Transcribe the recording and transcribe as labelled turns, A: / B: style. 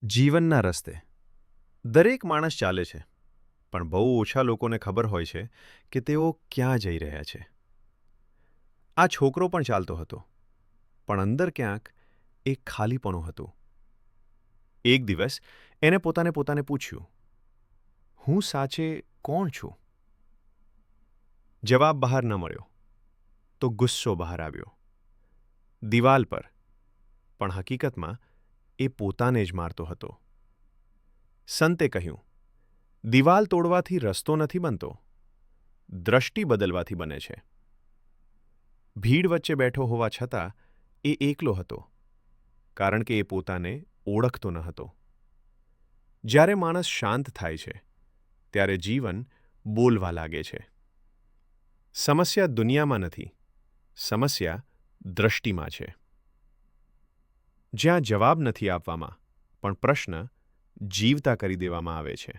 A: જીવનના રસ્તે દરેક માણસ ચાલે છે, પણ બહુ ઓછા લોકોને ખબર હોય છે કે તેઓ ક્યાં જઈ રહ્યા છે. આ છોકરો પણ ચાલતો હતો, પણ અંદર ક્યાંક એક ખાલીપણું હતું. એક દિવસ એને પોતાને પૂછ્યું, હું સાચે કોણ છું? જવાબ બહાર ન મળ્યો, તો ગુસ્સો બહાર આવ્યો. દિવાલ પર, પણ હકીકતમાં એ પોતાને જ મારતો હતો. સંતે કહ્યું, દિવાલ તોડવાથી રસ્તો નથી બનતો, દ્રષ્ટિ બદલવાથી બને છે. ભીડ વચ્ચે બેઠો હોવા છતાં એ એકલો હતો, કારણ કે એ પોતાને ઓળખતો ન હતો. જ્યારે માણસ શાંત થાય છે, ત્યારે જીવન બોલવા લાગે છે. સમસ્યા દુનિયામાં નથી, સમસ્યા દ્રષ્ટિમાં છે. જ્યાં જવાબ નથી આપવામાં, પણ પ્રશ્ન જીવતા કરી દેવામાં આવે છે.